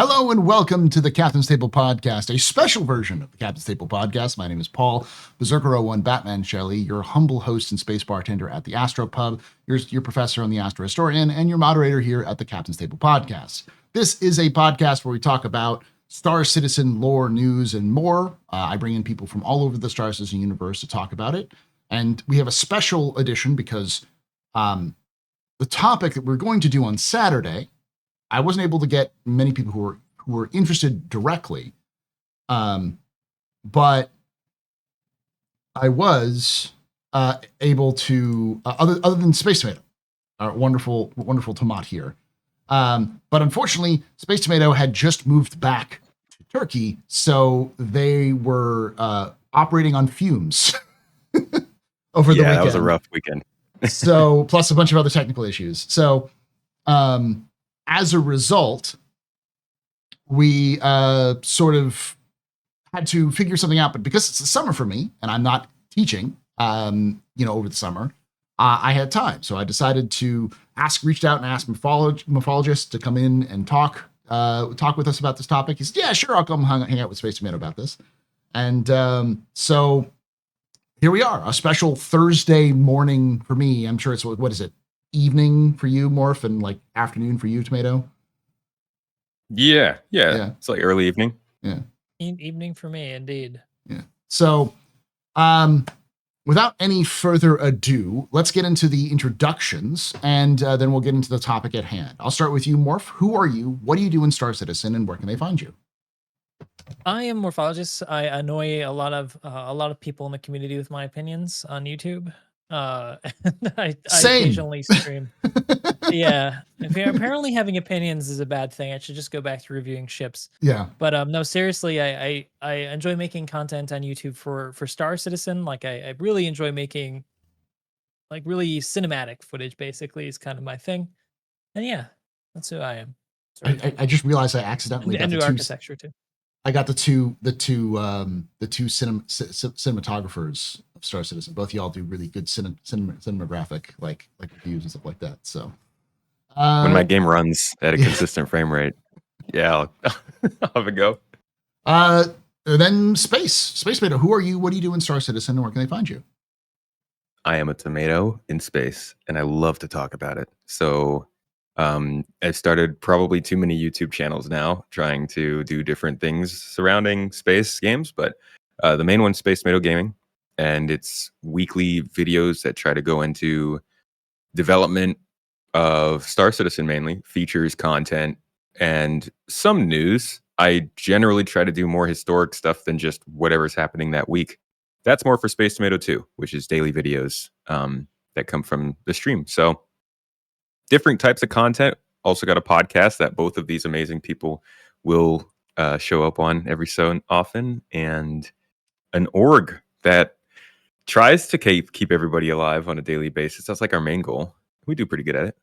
Hello and welcome to the Captain's Table Podcast, a special version of the Captain's Table Podcast. My name is Paul, Berserker01 Batman Shelley, your humble host and space bartender at the Astro Pub, your professor and the Astro Historian, and your moderator here at the Captain's Table Podcast. This is a podcast where we talk about Star Citizen lore, news, and more. I bring in people from all over the Star Citizen universe to talk about it. And we have a special edition because the topic that we're going to do on Saturday, I wasn't able to get many people who were interested directly, but I was able to other than Space Tomato, our wonderful tomato here. But unfortunately, Space Tomato had just moved back to Turkey, so they were operating on fumes over the weekend. That was a rough weekend. So plus a bunch of other technical issues. So as a result, we sort of had to figure something out. But because it's the summer for me and I'm not teaching, over the summer, I had time. So I decided to reached out and asked morphologist to come in and talk with us about this topic. He said, yeah, sure, I'll come hang out with Space Tomato about this. And so here we are, a special Thursday morning for me. I'm sure it's, what is it? Evening for you, Morph, and like afternoon for you, Tomato. Yeah. It's like early evening. Yeah, evening for me, indeed. Yeah. So, without any further ado, let's get into the introductions, and then we'll get into the topic at hand. I'll start with you, Morph. Who are you? What do you do in Star Citizen, and where can they find you? I am Morphologist. I annoy a lot of people in the community with my opinions on YouTube. I occasionally stream. Yeah, apparently having opinions is a bad thing. I should just go back to reviewing ships. Yeah, but no, seriously, I enjoy making content on YouTube for Star Citizen. Like I really enjoy making like really cinematic footage. Basically, is kind of my thing. And yeah, that's who I am. I just realized I accidentally got the architecture too. I got the two cinematographers of Star Citizen. Both of y'all do really good cinematographic like reviews and stuff like that. So when my game runs at a consistent frame rate, I'll have a go. Then Space Tomato. Who are you? What do you do in Star Citizen? And where can they find you? I am a tomato in space, and I love to talk about it. So I've started probably too many YouTube channels now, trying to do different things surrounding space games. But the main one's Space Tomato Gaming, and it's weekly videos that try to go into development of Star Citizen, mainly features, content, and some news. I generally try to do more historic stuff than just whatever's happening that week. That's more for Space Tomato 2, which is daily videos that come from the stream. So different types of content. Also got a podcast that both of these amazing people will show up on every so often, and an org that tries to keep everybody alive on a daily basis. That's like our main goal. We do pretty good at it.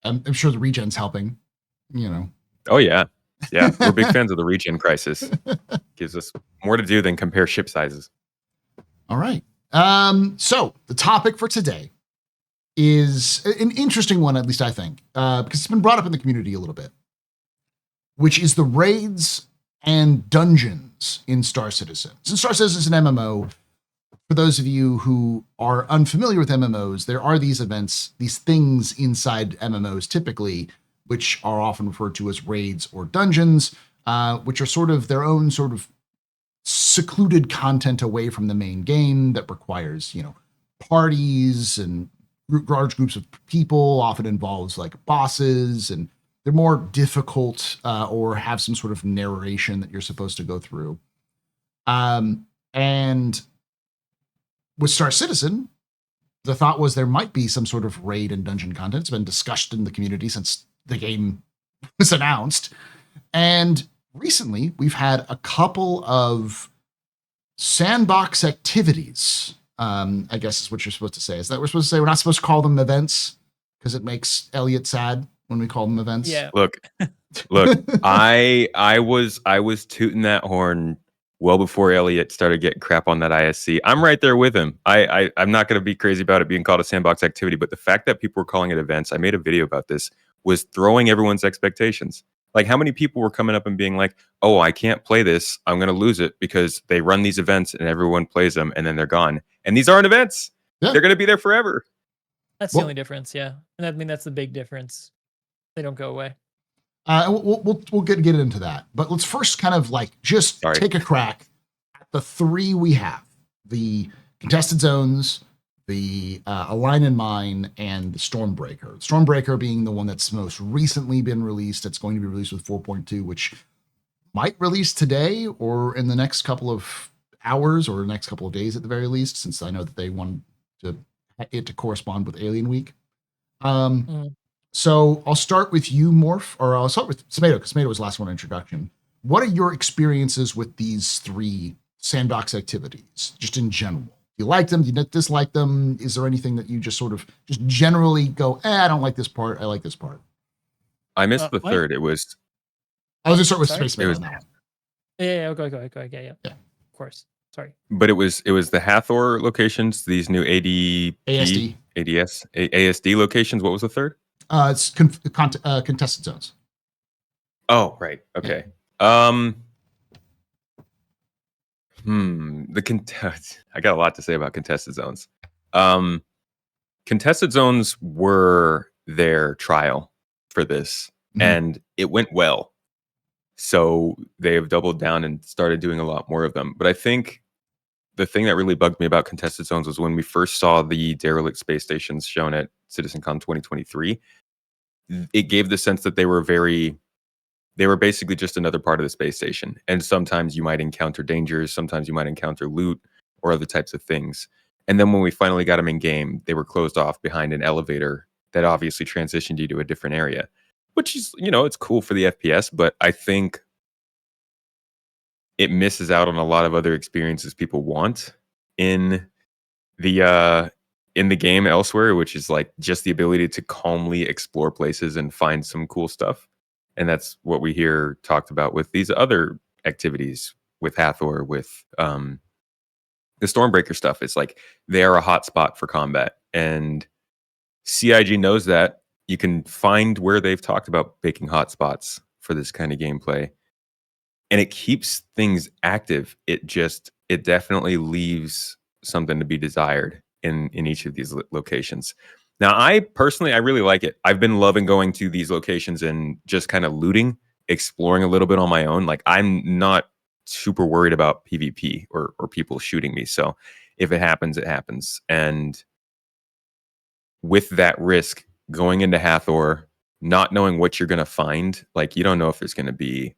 I'm sure the regen's helping, Oh, yeah. Yeah, we're big fans of the regen crisis. Gives us more to do than compare ship sizes. All right. So the topic for today is an interesting one, at least I think, because it's been brought up in the community a little bit, which is the raids and dungeons in Star Citizen. Since Star Citizen is an MMO, for those of you who are unfamiliar with MMOs, there are these events, these things inside MMOs typically, which are often referred to as raids or dungeons, which are sort of their own sort of secluded content away from the main game that requires, parties and large groups of people, often involves like bosses, and they're more difficult or have some sort of narration that you're supposed to go through. And with Star Citizen, the thought was there might be some sort of raid and dungeon content. It's been discussed in the community since the game was announced. And recently, we've had a couple of sandbox activities, I guess is what you're supposed to say. Is that we're supposed to say we're not supposed to call them events because it makes Elliot sad when we call them events? Yeah. Look, I was tooting that horn well before Elliot started getting crap on that ISC. I'm right there with him. I'm not going to be crazy about it being called a sandbox activity, but the fact that people were calling it events, I made a video about this. was throwing everyone's expectations. Like, how many people were coming up and being like, oh, I can't play this. I'm going to lose it because they run these events and everyone plays them and then they're gone. And these aren't events. Yeah. They're going to be there forever. That's the only difference. Yeah. And I mean, that's the big difference. They don't go away. We'll get into that. But let's first kind of like just take a crack at the three we have. The contested zones, the Align and Mine, and the Stormbreaker. Stormbreaker being the one that's most recently been released. It's going to be released with 4.2, which might release today or in the next couple of hours or next couple of days at the very least, since I know that they want it to correspond with Alien Week. So I'll start with you, Morph, or I'll start with Tomato, because Tomato was the last one in introduction. What are your experiences with these three sandbox activities, just in general? Do you like them? Do you dislike them? Is there anything that you just sort of just generally go, I don't like this part, I like this part? I missed the third. It was... I was going to start with Space Tomato on that one. Yeah, go. Yeah, of course. Sorry. But it was the Hathor locations, these new ASD locations. What was the third? It's contested zones. Oh, right. Okay. Yeah. I got a lot to say about contested zones. Contested zones were their trial for this, and it went well. So they have doubled down and started doing a lot more of them. But I think the thing that really bugged me about contested zones was when we first saw the derelict space stations shown at CitizenCon 2023. It gave the sense that they were basically just another part of the space station. And sometimes you might encounter dangers, sometimes you might encounter loot or other types of things. And then when we finally got them in game, they were closed off behind an elevator that obviously transitioned you to a different area, which is, it's cool for the FPS, but I think it misses out on a lot of other experiences people want in the game elsewhere, which is like just the ability to calmly explore places and find some cool stuff. And that's what we hear talked about with these other activities with Hathor, with the Stormbreaker stuff. It's like they are a hot spot for combat. And CIG knows that. You can find where they've talked about making hotspots for this kind of gameplay. And it keeps things active. It definitely leaves something to be desired in each of these locations. Now, I really like it. I've been loving going to these locations and just kind of looting, exploring a little bit on my own. Like, I'm not super worried about PvP or people shooting me. So if it happens, it happens. And with that risk, going into Hathor, not knowing what you're going to find, like, you don't know if there's going to be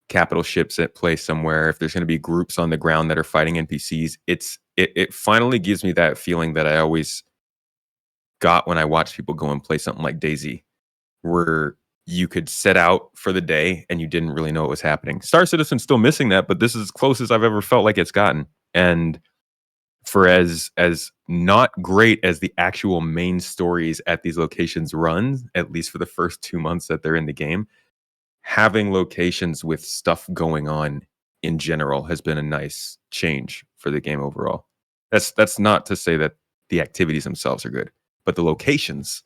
capital ships at play somewhere, if there's going to be groups on the ground that are fighting NPCs. It finally gives me that feeling that I always got when I watched people go and play something like DayZ, where you could set out for the day and you didn't really know what was happening. Star Citizen's still missing that, but this is as close as I've ever felt like it's gotten. And for as not great as the actual main stories at these locations run, at least for the first 2 months that they're in the game, having locations with stuff going on in general has been a nice change for the game overall. That's not to say that the activities themselves are good, but the locations,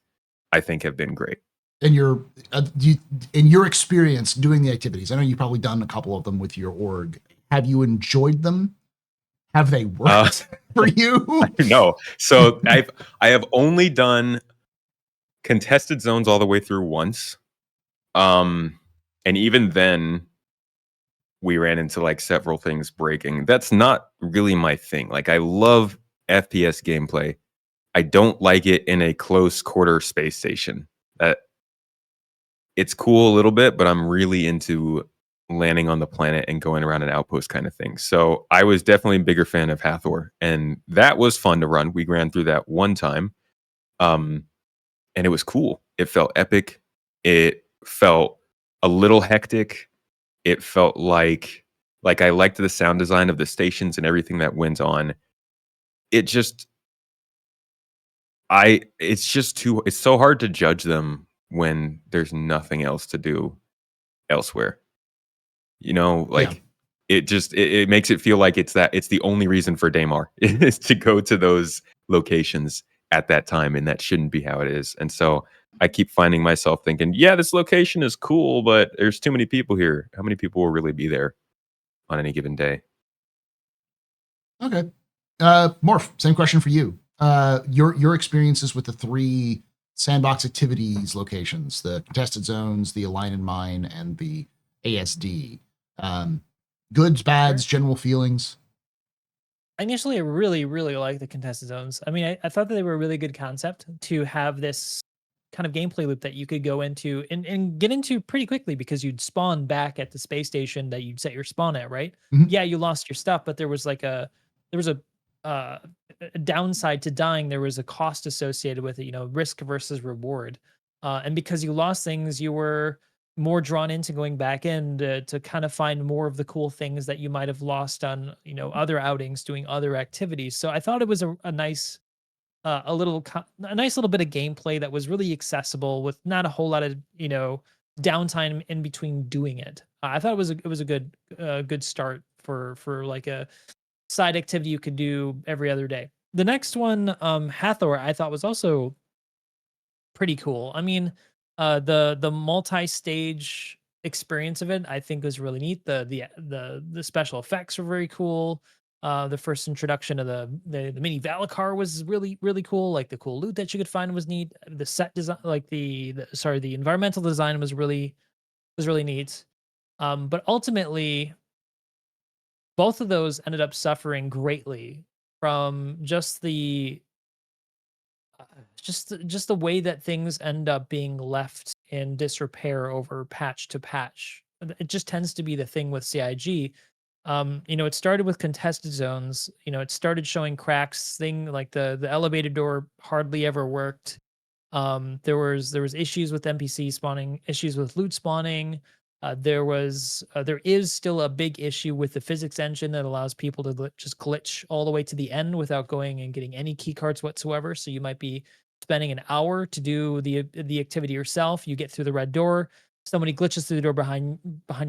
I think, have been great. In your experience doing the activities, I know you've probably done a couple of them with your org. Have you enjoyed them? Have they worked for you? No. So I have only done contested zones all the way through once. And even then we ran into like several things breaking. That's not really my thing. Like, I love FPS gameplay. I don't like it in a close quarter space station. It's cool a little bit, but I'm really into landing on the planet and going around an outpost kind of thing. So I was definitely a bigger fan of Hathor, and that was fun to run. We ran through that one time, and it was cool. It felt epic. It felt a little hectic. It felt like I liked the sound design of the stations and everything that went on. It's so hard to judge them when there's nothing else to do elsewhere. It makes it feel like it's the only reason for Daymar is to go to those locations at that time, and that shouldn't be how it is. And so I keep finding myself thinking, yeah, this location is cool, but there's too many people here. How many people will really be there on any given day? Okay. Morph, same question for you. Your experiences with the 3 sandbox activities locations, the contested zones, the Align and Mine, and the ASD. Goods, bads, general feelings. Initially, I really, really like the contested zones. I mean, I thought that they were a really good concept to have this kind of gameplay loop that you could go into and get into pretty quickly because you'd spawn back at the space station that you'd set your spawn at, right? Mhm. Yeah, you lost your stuff, but there was uh, a downside to dying. There was a cost associated with it, risk versus reward. And because you lost things, you were more drawn into going back in to kind of find more of the cool things that you might have lost on other outings doing other activities. So I thought it was a nice a nice little bit of gameplay that was really accessible with not a whole lot of downtime in between doing it. I thought it was a good start for like a side activity you could do every other day. The next one, Hathor, I thought was also pretty cool. I mean, the multi-stage experience of it, I think was really neat. The special effects were very cool. The first introduction of the mini Valacar was really really cool. Like the cool loot that you could find was neat. The set design, like the environmental design was really neat. But ultimately, both of those ended up suffering greatly from just the way that things end up being left in disrepair over patch to patch. It just tends to be the thing with CIG. It started with contested zones. It started showing cracks. Thing like the elevator door hardly ever worked. There was issues with NPC spawning, issues with loot spawning. There is still a big issue with the physics engine that allows people to just glitch all the way to the end without going and getting any key cards whatsoever. So you might be spending an hour to do the activity yourself. You get through the red door. Somebody glitches through the door behind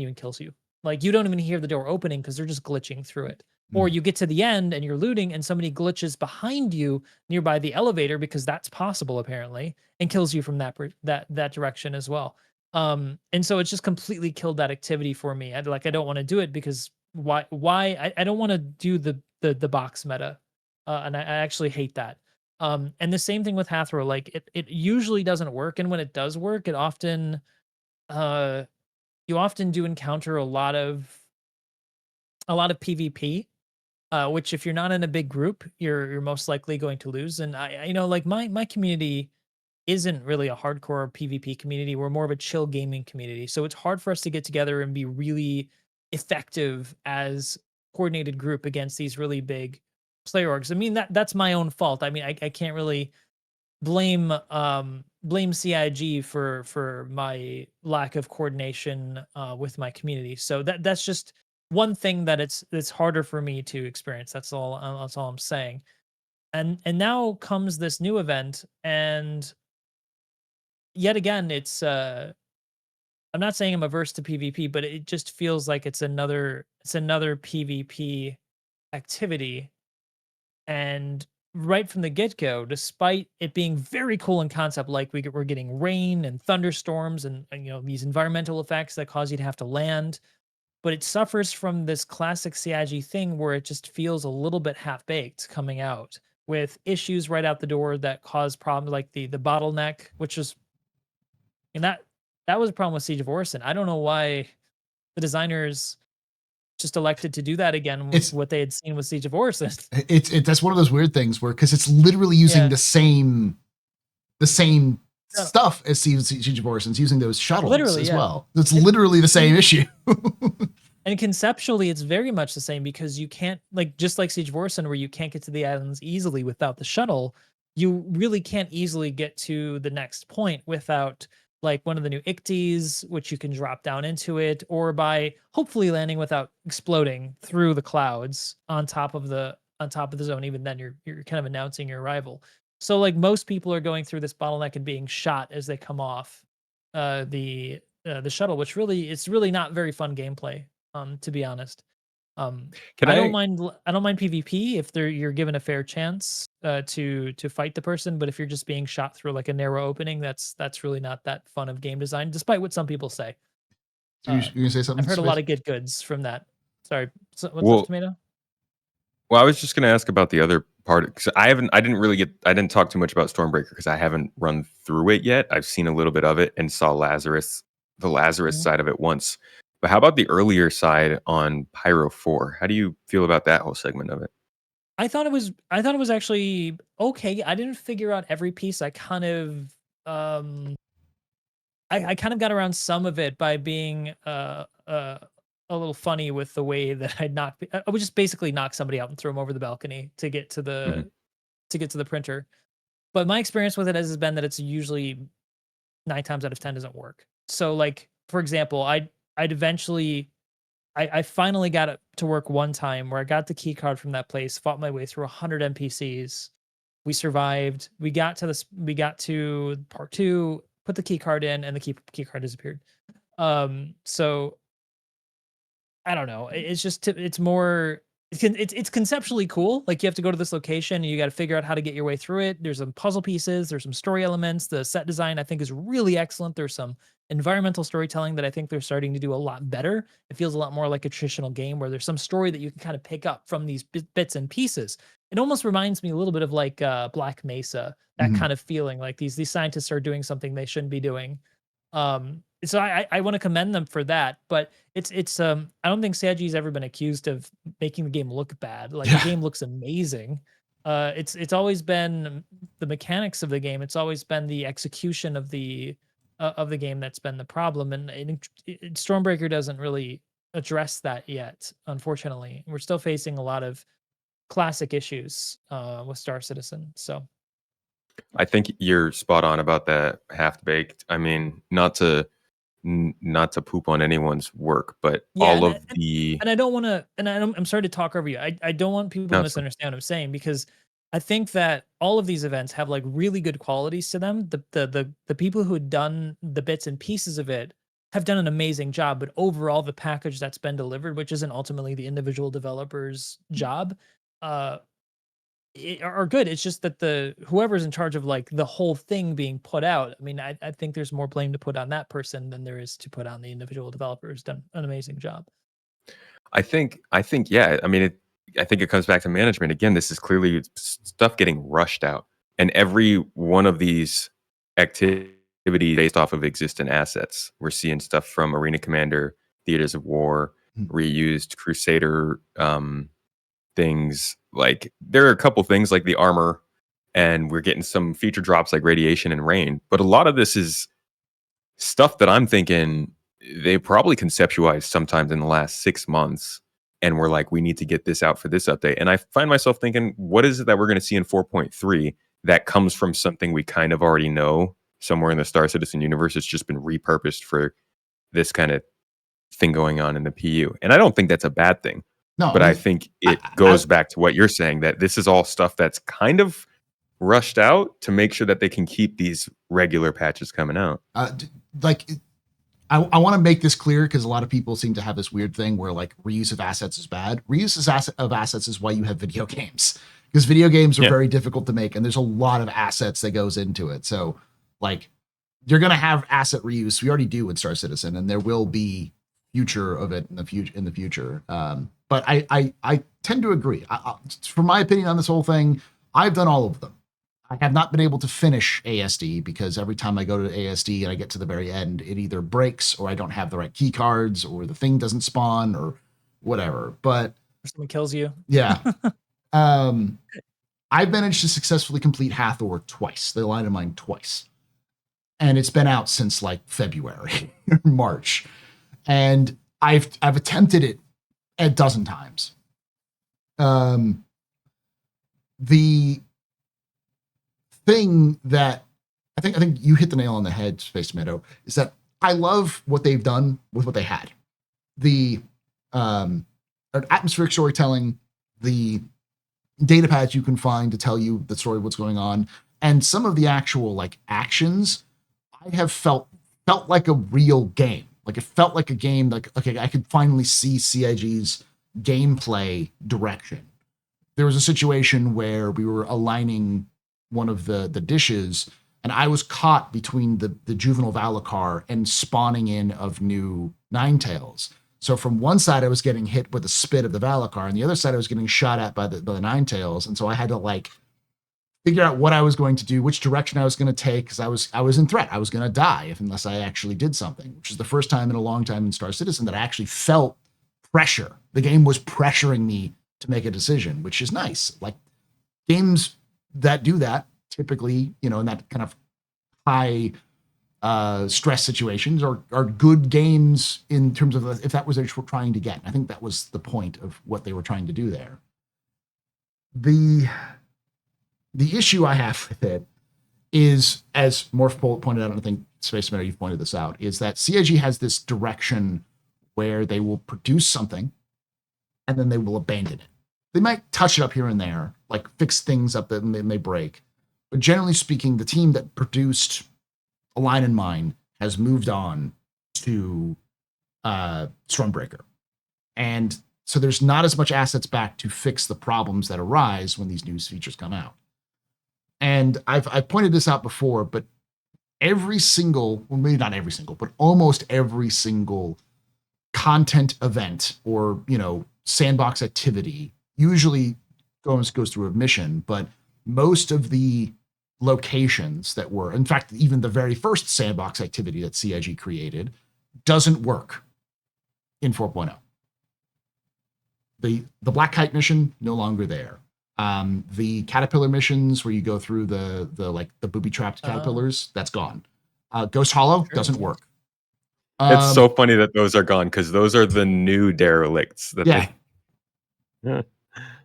you and kills you. Like you don't even hear the door opening because they're just glitching through it. Or you get to the end and you're looting and somebody glitches behind you nearby the elevator because that's possible apparently and kills you from that direction as well. And so it's just completely killed that activity for me. I don't want to do it because why I don't want to do the box meta. And I actually hate that. And the same thing with Hathor, like it usually doesn't work. And when it does work, it often uh you often do encounter a lot of PvP, which if you're not in a big group, you're most likely going to lose. And like my community isn't really a hardcore PvP community. We're more of a chill gaming community. So it's hard for us to get together and be really effective as coordinated group against these really big player orgs. I mean that's my own fault. I mean I can't really blame CIG for my lack of coordination with my community. So that's just one thing that it's harder for me to experience. That's all I'm saying. And now comes this new event, and yet again, I'm not saying I'm averse to PvP, but it just feels like it's another PvP activity. And right from the get-go, despite it being very cool in concept, like we're getting rain and thunderstorms and these environmental effects that cause you to have to land, but it suffers from this classic CIG thing where it just feels a little bit half-baked coming out with issues right out the door that cause problems like the bottleneck, which is and that was a problem with Siege of Orison. I don't know why the designers just elected to do that again with It's what they had seen with Siege of Orison. that's one of those weird things where because it's literally using Yeah. the same No, stuff as Siege of Orison. It's using those shuttles literally, as yeah. well. It's And literally the same issue. and conceptually, it's very much the same because you can't just like Siege of Orison, where you can't get to the islands easily without the shuttle. You really can't easily get to the next point without like one of the new icties, which you can drop down into it, or by hopefully landing without exploding through the clouds on top of the zone. Even then, you're kind of announcing your arrival. So like most people are going through this bottleneck and being shot as they come off the shuttle, which really it's really not very fun gameplay, to be honest. Can I don't mind PvP if you're given a fair chance to fight the person, but if you're just being shot through like a narrow opening, that's really not that fun of game design, despite what some people say. So you gonna say something? I've heard a Space? lot of good goods from that. Sorry, what's up, Well, Tomato? Well, I was just going to ask about the other part because I didn't talk too much about Stormbreaker because I haven't run through it yet. I've seen a little bit of it and saw the Lazarus Mhm. side of it once. But how about the earlier side on Pyro 4? How do you feel about that whole segment of it? I thought it was actually okay. I didn't figure out every piece. I kind of I kind of got around some of it by being a little funny with the way that I would just basically knock somebody out and throw them over the balcony to get to Mhm. the printer. But my experience with it has been that it's usually 9 times out of 10 doesn't work. So like for example, I'd eventually I finally got it to work one time where I got the key card from that place, fought my way through 100 NPCs. We survived. We got to part 2, put the key card in, and the key card disappeared. So I don't know. It's just it's more it's conceptually cool. Like you have to go to this location and you got to figure out how to get your way through it. There's some puzzle pieces, there's some story elements. The set design I think is really excellent. There's some environmental storytelling that I think they're starting to do a lot better. It feels a lot more like a traditional game where there's some story that you can kind of pick up from these bits and pieces. It almost reminds me a little bit of like Black Mesa, that Mhm. kind of feeling like these scientists are doing something they shouldn't be doing. So I want to commend them for that, but it's I don't think Saji's ever been accused of making the game look bad. Like the Yeah. game looks amazing. It's always been the mechanics of the game. It's always been the execution of the game that's been the problem, and Stormbreaker doesn't really address that yet. Unfortunately, we're still facing a lot of classic issues with Star Citizen. So I think you're spot on about that half baked. I mean, not to poop on anyone's work, but yeah, all of the and I don't want to, and I'm sorry to talk over you. I don't want people no, to it's fine. misunderstand what I'm saying because I think that all of these events have like really good qualities to them. The people who had done the bits and pieces of it have done an amazing job, but overall the package that's been delivered, which isn't ultimately the individual developer's job, uh, are good. It's just that the whoever's in charge of like the whole thing being put out. I mean, I think there's more blame to put on that person than there is to put on the individual developer who's done an amazing job. Yeah. I mean, I think it comes back to management again. This is clearly stuff getting rushed out, and every one of these activities based off of existing assets. We're seeing stuff from Arena Commander, Theaters of War, Mhm. reused Crusader things. Like there are a couple things like the armor, and we're getting some feature drops like Radiation and Rain. But a lot of this is stuff that I'm thinking they probably conceptualized sometimes in the last 6 months and we're like, we need to get this out for this update. And I find myself thinking, what is it that we're going to see in 4.3 that comes from something we kind of already know somewhere in the Star Citizen universe? It's just been repurposed for this kind of thing going on in the PU. And I don't think that's a bad thing. No, I But I mean, think I, it goes back to what you're saying, that this is all stuff that's kind of rushed out to make sure that they can keep these regular patches coming out. like I want to make this clear because a lot of people seem to have this weird thing where like reuse of assets is bad. Of assets is why you have video games, because video games are Yeah. very difficult to make and there's a lot of assets that goes into it. So like you're going to have asset reuse. We already do in Star Citizen, and there will be future of it in the future. But I tend to agree. From my opinion on this whole thing, I've done all of them. I have not been able to finish ASD because every time I go to ASD and I get to the very end, it either breaks or I don't have the right key cards or the thing doesn't spawn or whatever. But Or someone kills you. yeah, I've managed to successfully complete Hathor twice, the line of mine twice. And it's been out since like February or March. And I've attempted it a dozen times. The thing that I think you hit the nail on the head, Space Tomato, is that I love what they've done with what they had. The atmospheric storytelling, the data pads you can find to tell you the story of what's going on, and some of the actual like actions I have felt like a real game. Like it felt like a game. Like okay, I could finally see CIG's gameplay direction. There was a situation where we were aligning one of the dishes, and I was caught between the juvenile Valacar and spawning in of new Ninetails. So from one side, I was getting hit with a spit of the Valacar, and the other side, I was getting shot at by the Ninetails. And so I had to like figure out what I was going to do, which direction I was going to take, because I was in threat. I was going to die unless I actually did something, which is the first time in a long time in Star Citizen that I actually felt pressure. The game was pressuring me to make a decision, which is nice. Like games that do that typically, in that kind of high stress situations are good games in terms of if that was what they were trying to get. I think that was the point of what they were trying to do there. The issue I have with it is, as Morph pointed out, and I think Space Matter, you've pointed this out, is that CIG has this direction where they will produce something and then they will abandon it. They might touch it up here and there, like fix things up that may break. But generally speaking, the team that produced A Line in Mine has moved on to Stormbreaker. And so there's not as much assets back to fix the problems that arise when these new features come out. And I've pointed this out before, but every single, well, maybe not every single, but almost every single content event or, sandbox activity usually goes through a mission, but most of the locations that were, in fact, even the very first sandbox activity that CIG created doesn't work in 4.0. The Black Kite mission, no longer there. The caterpillar missions where you go through the booby trapped caterpillars, that's gone. Ghost Hollow doesn't work. It's so funny that those are gone because those are the new derelicts that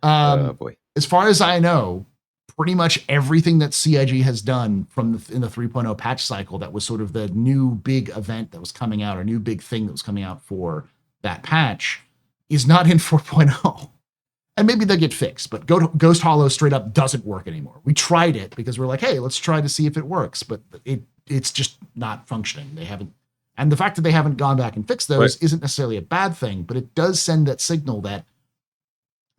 oh boy. As far as I know, pretty much everything that CIG has done in the 3.0 patch cycle that was sort of the new big event that was coming out, or new big thing that was coming out for that patch, is not in 4.0. And maybe they'll get fixed, but Ghost Hollow straight up doesn't work anymore. We tried it because we're like, hey, let's try to see if it works, but it's just not functioning. They haven't, and the fact that they haven't gone back and fixed those isn't necessarily a bad thing, but it does send that signal that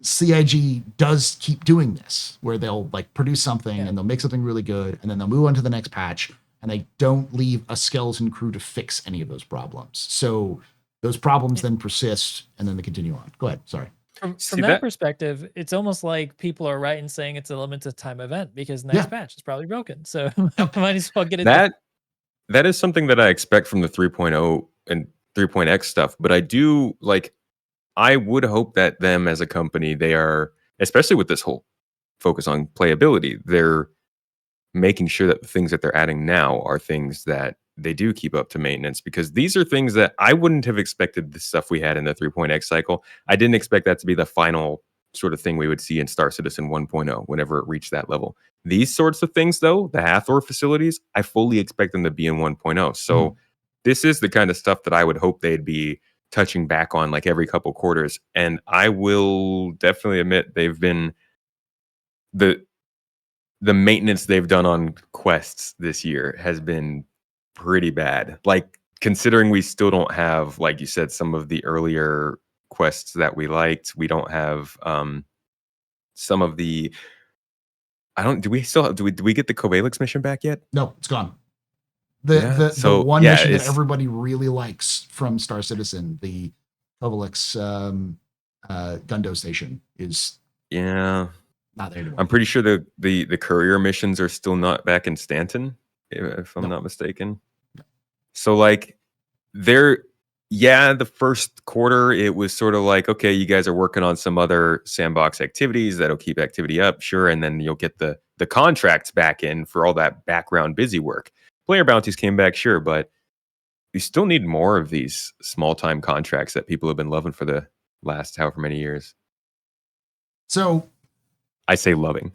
CIG does keep doing this, where they'll like produce something and they'll make something really good, and then they'll move on to the next patch, and they don't leave a skeleton crew to fix any of those problems. So those problems then persist, and then they continue on. Go ahead. Sorry. From that perspective, it's almost like people are right in saying it's a limited time event because next patch is probably broken. So might as well get it. That is something that I expect from the 3.0 and 3.x stuff. But I would hope that them as a company, they are, especially with this whole focus on playability, they're making sure that the things that they're adding now are things that they do keep up to maintenance, because these are things that I wouldn't have expected the stuff we had in the 3.x cycle. I didn't expect that to be the final sort of thing we would see in Star Citizen 1.0 whenever it reached that level. These sorts of things, though, the Hathor facilities, I fully expect them to be in 1.0. So this is the kind of stuff that I would hope they'd be touching back on like every couple quarters. And I will definitely admit they've been the maintenance they've done on quests this year has been pretty bad. Like, considering we still don't have, like you said, some of the earlier quests that we liked. We don't have some of the do we get the Kovalix mission back yet? No, it's gone. The one mission that everybody really likes from Star Citizen, the Kovalix Gundo station, is not there anymore. I'm pretty sure the courier missions are still not back in Stanton, if I'm not mistaken. No. So like the first quarter, it was sort of like, okay, you guys are working on some other sandbox activities that'll keep activity up, sure, and then you'll get the contracts back in for all that background busy work. Player bounties came back, sure, but you still need more of these small-time contracts that people have been loving for the last however many years. So I say loving.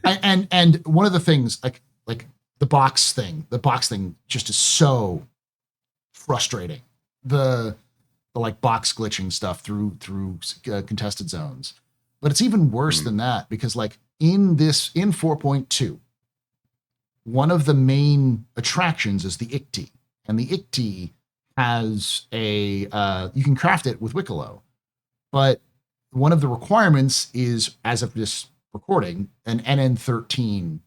and one of the things, like the box thing just is so frustrating. The like box glitching stuff through contested zones. But it's even worse than that, because like in 4.2, one of the main attractions is the Ikti, and the Ikti has you can craft it with Wicklow, but one of the requirements is, as of this recording, an NN13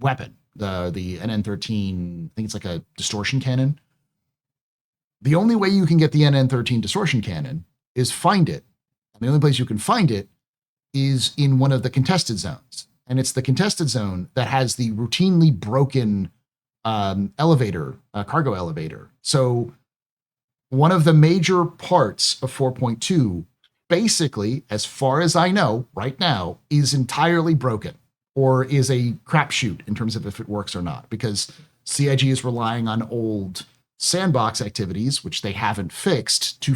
weapon. The NN13, I think it's like a distortion cannon. The only way you can get the NN13 distortion cannon is find it. And the only place you can find it is in one of the contested zones. And it's the contested zone that has the routinely broken elevator, cargo elevator. So one of the major parts of 4.2, basically, as far as I know right now, is entirely broken or is a crapshoot in terms of if it works or not, because CIG is relying on old sandbox activities, which they haven't fixed, to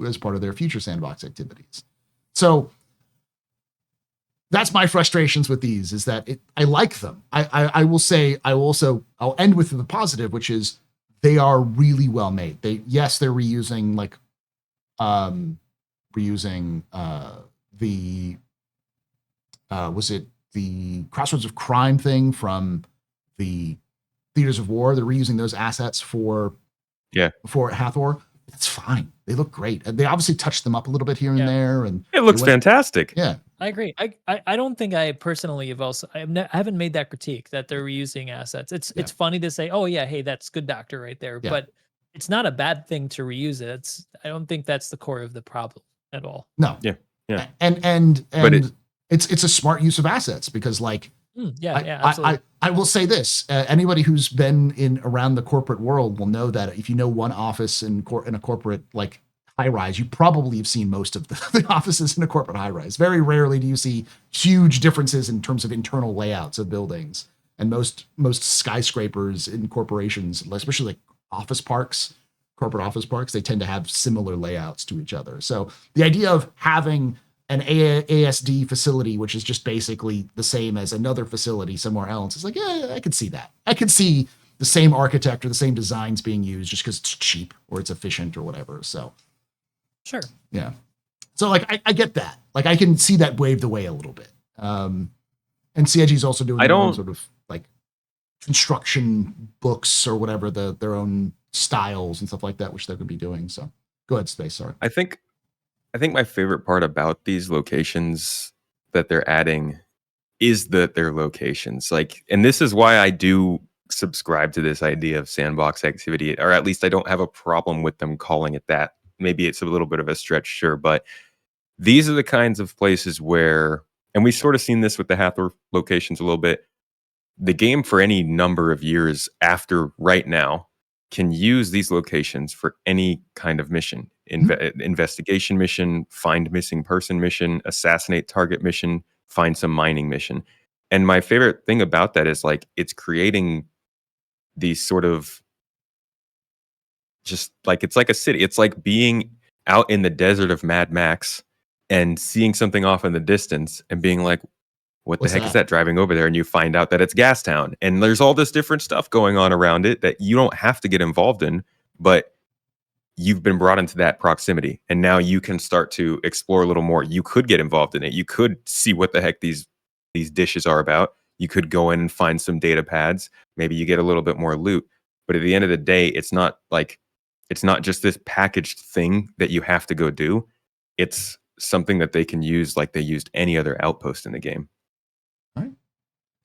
as part of their future sandbox activities. So that's my frustrations with these, is that I like them. I will say, I'll end with the positive, which is they are really well made. They're reusing the was it the Crossroads of Crime thing from the Theaters of War? They're reusing those assets for Hathor. That's fine. They look great. They obviously touched them up a little bit here and there, and it looks fantastic. Yeah, I agree. I don't think I personally have also I haven't made that critique that they're reusing assets. It's funny to say, oh yeah, hey, that's Good Doctor right there, but it's not a bad thing to reuse it. I don't think that's the core of the problem at all. No. Yeah. And but it's a smart use of assets, because absolutely. I will say this: anybody who's been around the corporate world will know that if you know one office in a corporate like high rise, you probably have seen most of the offices in a corporate high rise. Very rarely do you see huge differences in terms of internal layouts of buildings. And most skyscrapers in corporations, especially like office parks, corporate office parks, they tend to have similar layouts to each other. So the idea of having an ASD facility, which is just basically the same as another facility somewhere else, is like, yeah, I could see that. I could see the same architect or the same designs being used just because it's cheap or it's efficient or whatever. So, sure. Yeah. So like, I get that. Like, I can see that waved away a little bit. And CIG is also doing their own sort of like construction books or whatever, their own styles and stuff like that, which they're going to be doing. So go ahead, Space. Sorry. I think my favorite part about these locations that they're adding is that they're locations. Like, and this is why I do subscribe to this idea of sandbox activity, or at least I don't have a problem with them calling it that. Maybe it's a little bit of a stretch, sure, but these are the kinds of places where, and we've sort of seen this with the Hathor locations a little bit, the game for any number of years after right now can use these locations for any kind of mission. Investigation mission, find missing person mission, assassinate target mission, find some mining mission. And my favorite thing about that is like it's creating these sort of just like it's like a city. It's like being out in the desert of Mad Max and seeing something off in the distance and being like, what the heck is that driving over there? And you find out that it's Gastown. And there's all this different stuff going on around it that you don't have to get involved in, but you've been brought into that proximity. And now you can start to explore a little more. You could get involved in it. You could see what the heck these dishes are about. You could go in and find some data pads. Maybe you get a little bit more loot. But at the end of the day, it's not just this packaged thing that you have to go do. It's something that they can use like they used any other outpost in the game. All right.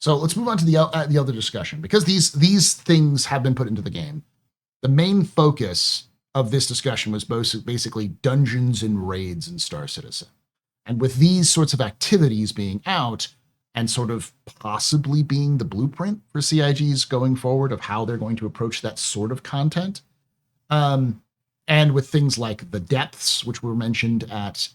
So let's move on to the other discussion, because these things have been put into the game. The main focus of this discussion was basically dungeons and raids in Star Citizen. And with these sorts of activities being out and sort of possibly being the blueprint for CIGs going forward of how they're going to approach that sort of content, and with things like the depths, which were mentioned at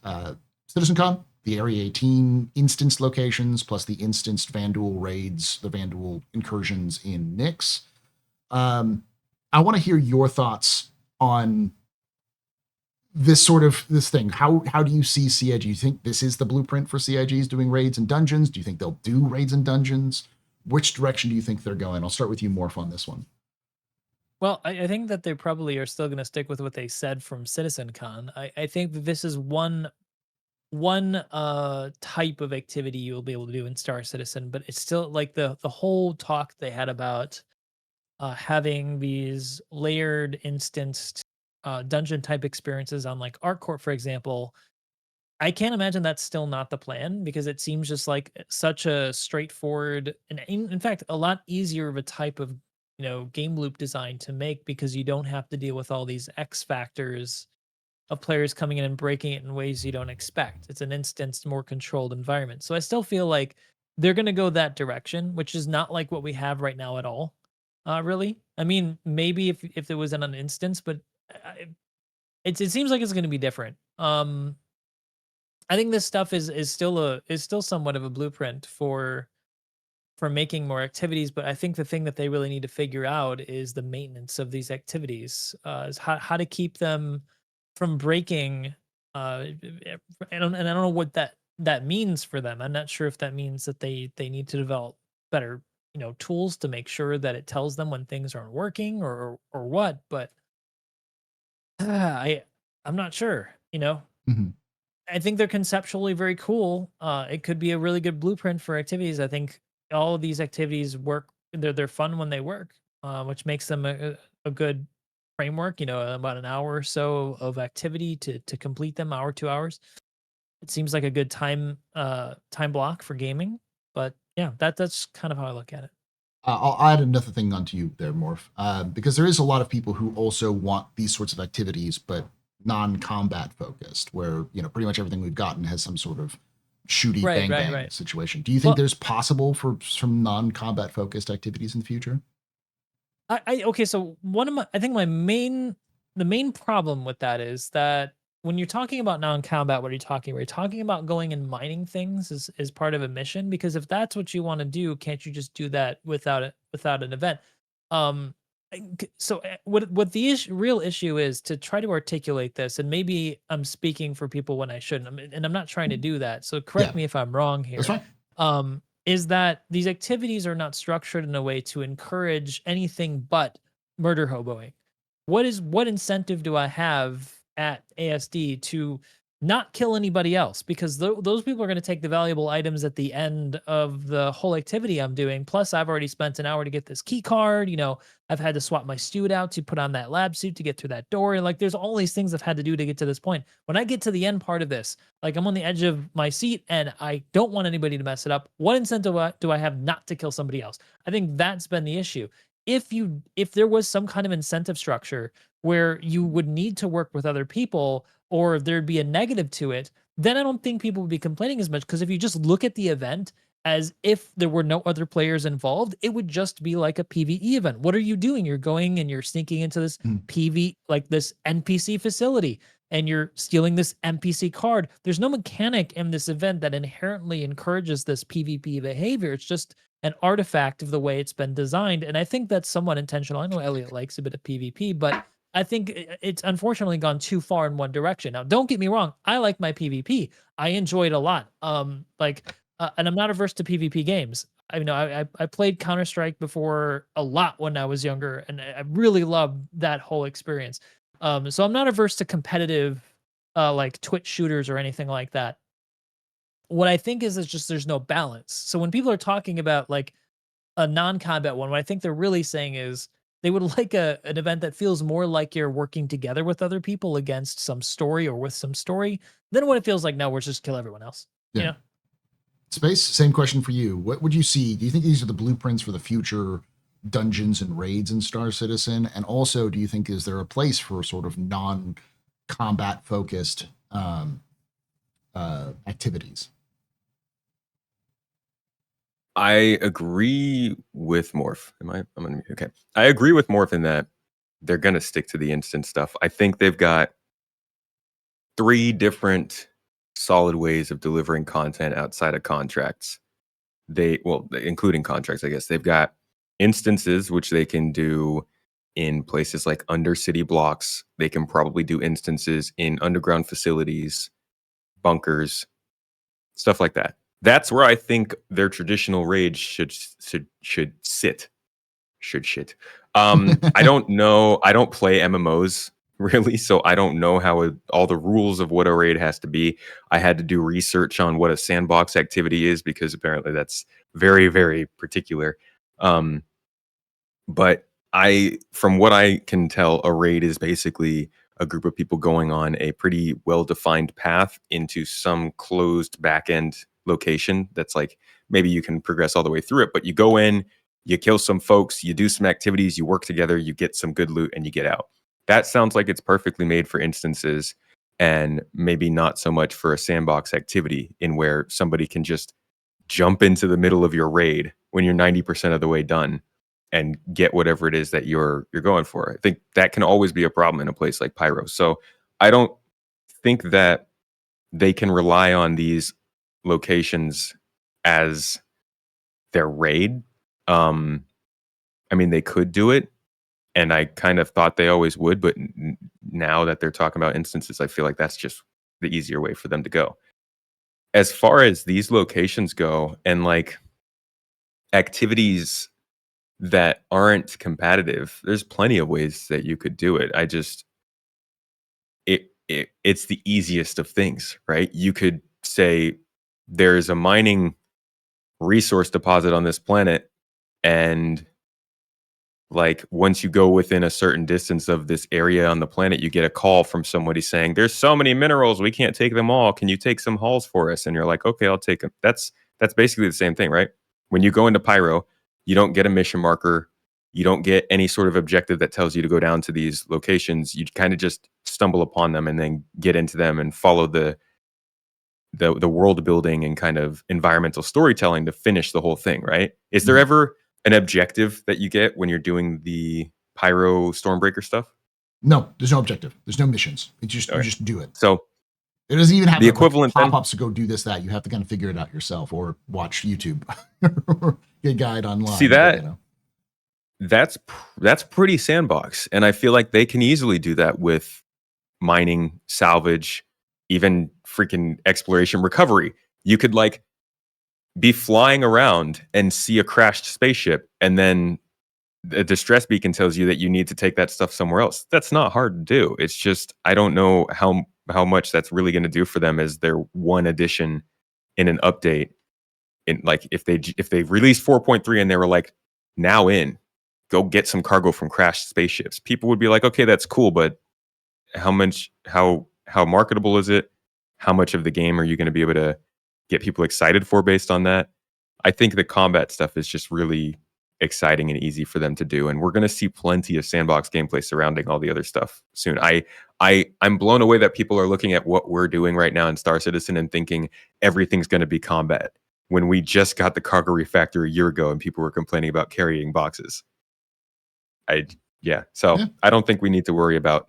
CitizenCon, the Area 18 instance locations, plus the instanced Vanduul raids, the Vanduul incursions in Nyx. I want to hear your thoughts on this thing. How do you see CIG? Do you think this is the blueprint for CIGs doing raids and dungeons? Do you think they'll do raids and dungeons? Which direction do you think they're going? I'll start with you, Morph, on this one. Well, I think that they probably are still going to stick with what they said from CitizenCon. I think that this is one type of activity you'll be able to do in Star Citizen, but it's still like the whole talk they had about having these layered instanced dungeon type experiences on like ArcCorp, for example. I can't imagine that's still not the plan because it seems just like such a straightforward and in fact a lot easier of a type of game loop design to make because you don't have to deal with all these X factors of players coming in and breaking it in ways you don't expect. It's an instanced, more controlled environment. So I still feel like they're going to go that direction, which is not like what we have right now at all. Really, I mean, maybe if there was an instance, but it seems like it's going to be different. I think this stuff is still somewhat of a blueprint for making more activities, but I think the thing that they really need to figure out is the maintenance of these activities, is how to keep them from breaking. And I don't know what that means for them. I'm not sure if that means that they need to develop better tools to make sure that it tells them when things aren't working or what. But I'm not sure. Mhm. I think they're conceptually very cool. It could be a really good blueprint for activities. I think all of these activities work. They're fun when they work, which makes them a good framework. About an hour or so of activity to complete them, hour 2 hours. It seems like a good time block for gaming. But yeah, that's kind of how I look at it. I'll add another thing onto you there, Morph, because there is a lot of people who also want these sorts of activities, but non-combat focused, where pretty much everything we've gotten has some sort of shooty Right, bang right, bang right. situation. Do you think Well, there's possible for some non-combat focused activities in the future? okay, so I think the main problem with that is that when you're talking about non-combat, what are you talking? Are you talking about going and mining things as part of a mission? Because if that's what you want to do, can't you just do that without an event? Um, what the real issue is to try to articulate this, and maybe I'm speaking for people when I shouldn't, and I'm not trying to do that. So Yeah, correct me if I'm wrong that's here. fine. Is that these activities are not structured in a way to encourage anything but murder hoboing. What incentive do I have at ASD to not kill anybody else? Because those people are going to take the valuable items at the end of the whole activity I'm doing. Plus, I've already spent an hour to get this key card. I've had to swap my suit out to put on that lab suit to get through that door. And like, there's all these things I've had to do to get to this point. When I get to the end part of this, like I'm on the edge of my seat and I don't want anybody to mess it up. What incentive do I have not to kill somebody else? I think that's been the issue. If there was some kind of incentive structure where you would need to work with other people or there'd be a negative to it, then I don't think people would be complaining as much because if you just look at the event as if there were no other players involved, it would just be like a PvE event. What are you doing? You're going and you're sneaking into this Mm. like this NPC facility and you're stealing this NPC card. There's no mechanic in this event that inherently encourages this PvP behavior. It's just an artifact of the way it's been designed. And I think that's somewhat intentional. I know Elliot likes a bit of PvP, but I think it's unfortunately gone too far in one direction. Now, don't get me wrong. I like my PvP. I enjoy it a lot. And I'm not averse to PvP games. I played Counter Strike before a lot when I was younger, and I really loved that whole experience. So I'm not averse to competitive, like Twitch shooters or anything like that. What I think is just there's no balance. So when people are talking about like a non-combat one, what I think they're really saying is they would like an event that feels more like you're working together with other people against some story or with some story than what it feels like now, where it's just kill everyone else. Yeah. Space, same question for you. What would you see? Do you think these are the blueprints for the future dungeons and raids in Star Citizen? And also, do you think is there a place for sort of non-combat focused activities? I agree with Morph. I'm gonna okay. I agree with Morph in that they're gonna stick to the instant stuff. I think they've got 3 different solid ways of delivering content outside of contracts. Including contracts, I guess. They've got instances which they can do in places like undercity blocks. They can probably do instances in underground facilities, bunkers, stuff like that. That's where I think their traditional raid should sit. Should shit. I don't know. I don't play MMOs really, so I don't know how all the rules of what a raid has to be. I had to do research on what a sandbox activity is because apparently that's very, very particular. But from what I can tell, a raid is basically a group of people going on a pretty well-defined path into some closed back-end location that's like maybe you can progress all the way through it, but you go in, you kill some folks, you do some activities, you work together, you get some good loot, and you get out. That sounds like it's perfectly made for instances and maybe not so much for a sandbox activity in where somebody can just jump into the middle of your raid when you're 90% of the way done and get whatever it is that you're going for. I think that can always be a problem in a place like Pyro. So I don't think that they can rely on these locations as their raid. I mean, they could do it, and I kind of thought they always would, but now that they're talking about instances, I feel like that's just the easier way for them to go. As far as these locations go, and like activities that aren't competitive, there's plenty of ways that you could do it. It's the easiest of things, right? You could say there's a mining resource deposit on this planet, and like once you go within a certain distance of this area on the planet, you get a call from somebody saying, there's so many minerals, we can't take them all. Can you take some hauls for us? And you're like, okay, I'll take them. That's basically the same thing, right? When you go into Pyro, you don't get a mission marker. You don't get any sort of objective that tells you to go down to these locations. You kind of just stumble upon them and then get into them and follow the world building and kind of environmental storytelling to finish the whole thing, right? Is there ever an objective that you get when you're doing the Pyro Stormbreaker stuff? No, there's no objective. There's no missions. It's just you just do it. So it doesn't even have the equivalent pop-ups to go do this, that. You have to kind of figure it out yourself or watch YouTube or get a guide online. See that? That's pretty sandbox. And I feel like they can easily do that with mining, salvage, even freaking exploration, recovery. You could like be flying around and see a crashed spaceship, and then a distress beacon tells you that you need to take that stuff somewhere else. That's not hard to do. It's just, I don't know how much that's really going to do for them as their one addition in an update. In like if they released 4.3 and they were like, now go get some cargo from crashed spaceships, people would be like, okay, that's cool, but how marketable is it? How much of the game are you going to be able to get people excited for based on that? I think the combat stuff is just really exciting and easy for them to do, and we're going to see plenty of sandbox gameplay surrounding all the other stuff soon. I'm blown away that people are looking at what we're doing right now in Star Citizen and thinking everything's going to be combat, when we just got the cargo refactor a year ago and people were complaining about carrying boxes. I don't think we need to worry about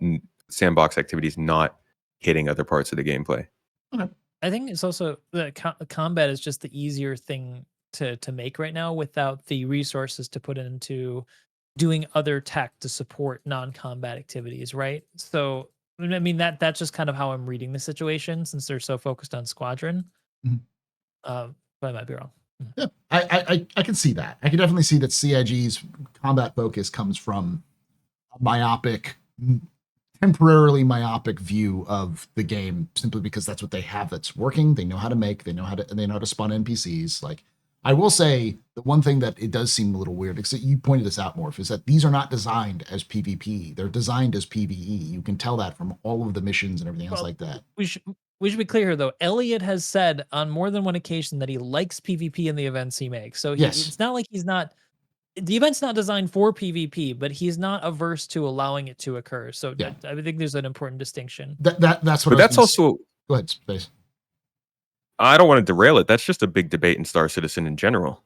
sandbox activities not hitting other parts of the gameplay. Okay. I think it's also the combat is just the easier thing to make right now without the resources to put into doing other tech to support non-combat activities, right? So I mean that's just kind of how I'm reading the situation, since they're so focused on Squadron. But I might be wrong. Yeah, I can see that. I can definitely see that CIG's combat focus comes from a temporarily myopic view of the game, simply because that's what they have that's working. They know how to make, they know how to spawn NPCs. Like, I will say the one thing that it does seem a little weird, because you pointed this out, Morph, is that these are not designed as PvP. They're designed as PvE. You can tell that from all of the missions and everything else like that. We should be clear here, though. Elliot has said on more than one occasion that he likes PvP in the events he makes. So it's not like he's not. The event's not designed for PvP, but he's not averse to allowing it to occur. So yeah. I think there's an important distinction. That's what. But that's also. Go ahead, Space. I don't want to derail it. That's just a big debate in Star Citizen in general.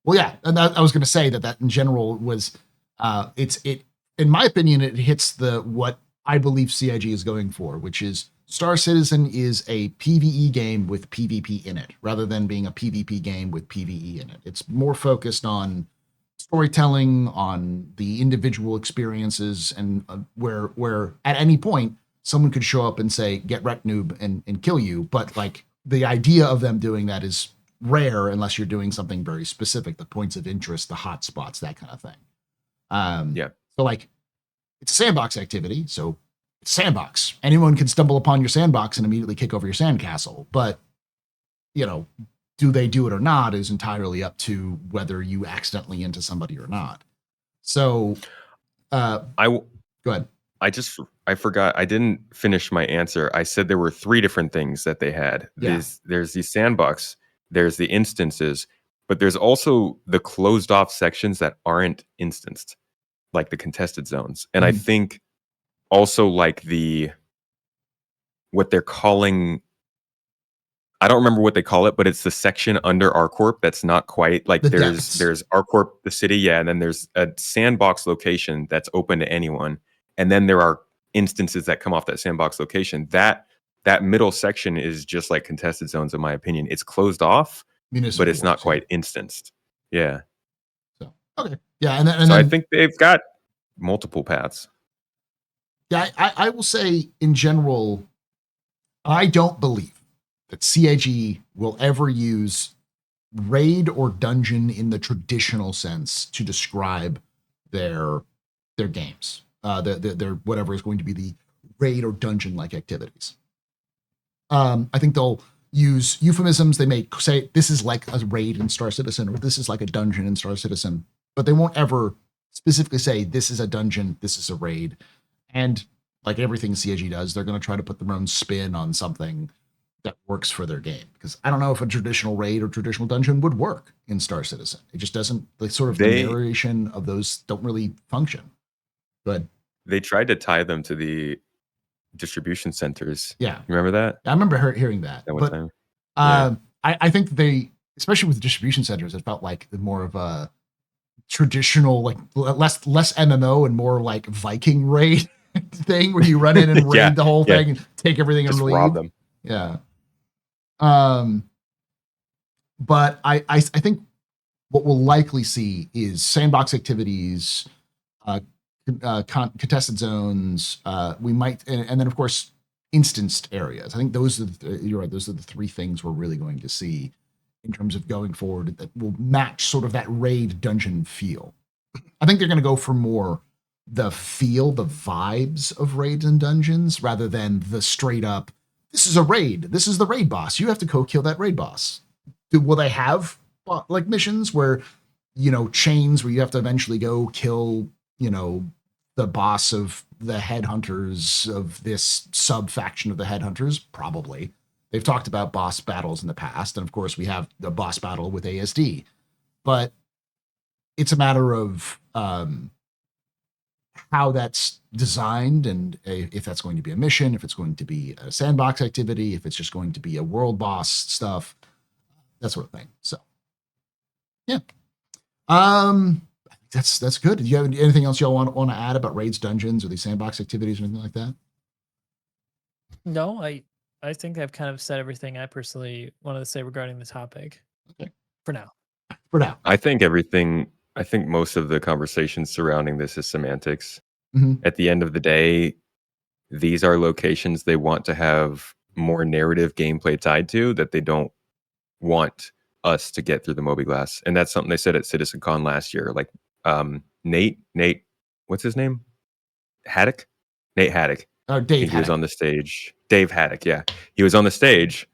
Well, yeah, and I was going to say that in general was, in my opinion, it hits what I believe CIG is going for, which is Star Citizen is a PvE game with PvP in it, rather than being a PvP game with PvE in it. It's more focused on storytelling, on the individual experiences, and where at any point someone could show up and say, "Get wrecked, noob," and kill you. But like the idea of them doing that is rare unless you're doing something very specific, the points of interest, the hot spots, that kind of thing. So like it's a sandbox activity, so it's sandbox. Anyone can stumble upon your sandbox and immediately kick over your sandcastle. But do they do it or not is entirely up to whether you accidentally into somebody or not. So go ahead. I forgot. I didn't finish my answer. I said there were 3 different things that they had. Yeah. There's the sandbox, there's the instances, but there's also the closed off sections that aren't instanced, like the contested zones. And I think also like what they're calling, I don't remember what they call it, but it's the section under ArcCorp that's not quite like there's ArcCorp, the city, yeah, and then there's a sandbox location that's open to anyone, and then there are instances that come off that sandbox location. That middle section is just like contested zones, in my opinion. It's closed off, but it's not quite instanced. Yeah. So okay, yeah, and then I think they've got multiple paths. Yeah, I will say in general, I don't believe that CIG will ever use raid or dungeon in the traditional sense to describe their games. Their whatever is going to be the raid or dungeon like activities. I think they'll use euphemisms. They may say this is like a raid in Star Citizen, or this is like a dungeon in Star Citizen, but they won't ever specifically say this is a dungeon, this is a raid. And like everything CIG does, they're going to try to put their own spin on something that works for their game. Because I don't know if a traditional raid or traditional dungeon would work in Star Citizen. It just doesn't. The narration of those don't really function. But they tried to tie them to the distribution centers. Yeah, you remember that? I remember hearing that. One time. I think they, especially with the distribution centers, it felt like more of a traditional, like less MMO and more like Viking raid thing, where you run in and raid the whole thing and take everything and leave. Rob them. Yeah. But I think what we'll likely see is sandbox activities, contested zones. We might, and then of course instanced areas. I think those are you're right. Those are the 3 things we're really going to see in terms of going forward that will match sort of that raid dungeon feel. I think they're going to go for more the vibes of raids and dungeons rather than the straight up, this is a raid, this is the raid boss, you have to go kill that raid boss. Will they have like missions where, chains where you have to eventually go kill, the boss of the headhunters of this sub faction of the headhunters? Probably. They've talked about boss battles in the past, and of course we have the boss battle with ASD, but it's a matter of how that's designed, and if that's going to be a mission, if it's going to be a sandbox activity, if it's just going to be a world boss stuff, that sort of thing. So, yeah, that's good. Do you have anything else y'all want to add about raids, dungeons, or these sandbox activities, or anything like that? No, I think I've kind of said everything I personally wanted to say regarding the topic. Okay, for now. I think most of the conversation surrounding this is semantics. At the end of the day, these are locations they want to have more narrative gameplay tied to that they don't want us to get through the mobiGlas. And that's something they said at CitizenCon last year. Like Nate, what's his name? Haddock? Nate Haddock. Oh, Dave Haddock. He was on the stage. Dave Haddock, yeah. He was on the stage.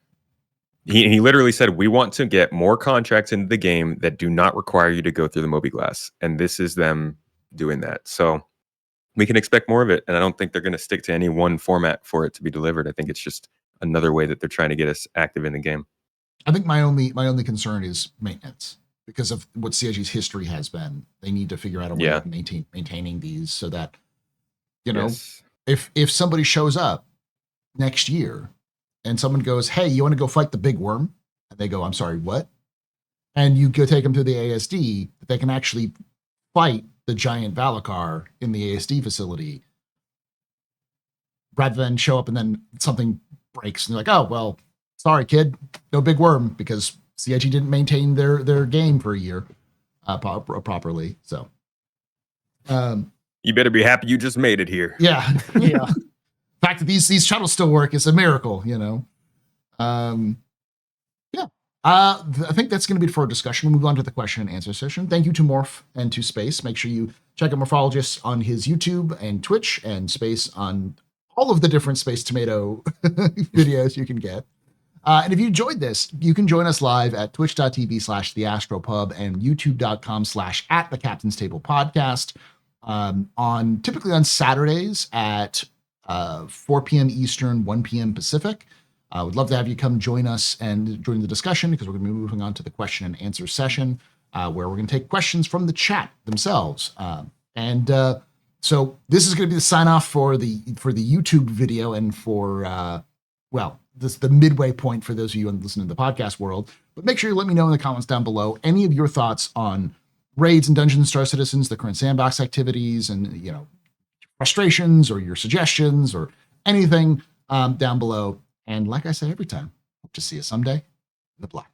He literally said, we want to get more contracts into the game that do not require you to go through the mobiGlas. And this is them doing that. So we can expect more of it. And I don't think they're going to stick to any one format for it to be delivered. I think it's just another way that they're trying to get us active in the game. I think my only concern is maintenance, because of what CIG's history has been. They need to figure out a way of maintaining these so that, if somebody shows up next year and someone goes, hey, you want to go fight the big worm? And they go, I'm sorry, what? And you go take them to the ASD, they can actually fight the giant Valacar in the ASD facility rather than show up and then something breaks and you're like, oh, well, sorry, kid, no big worm, because CIG didn't maintain their game for a year properly. So you better be happy you just made it here. Yeah. Yeah. The fact that these shuttles still work is a miracle, I think that's going to be it for our discussion. We'll move on to the question and answer session. Thank you to Morph and to Space. Make sure you check out Morphologist on his YouTube and Twitch, and Space on all of the different Space Tomato videos you can get. And if you enjoyed this, you can join us live at twitch.tv/theastropub and youtube.com/@thecaptain's table podcast typically on Saturdays at 4 p.m. Eastern, 1 p.m. Pacific. I would love to have you come join us and join the discussion, because we're going to be moving on to the question and answer session, where we're going to take questions from the chat themselves. So this is going to be the sign off for the YouTube video, and for this the midway point for those of you listening to the podcast world. But make sure you let me know in the comments down below any of your thoughts on raids and Dungeons and Star Citizens, the current sandbox activities, and frustrations or your suggestions or anything down below. And like I said every time, hope to see you someday in the black.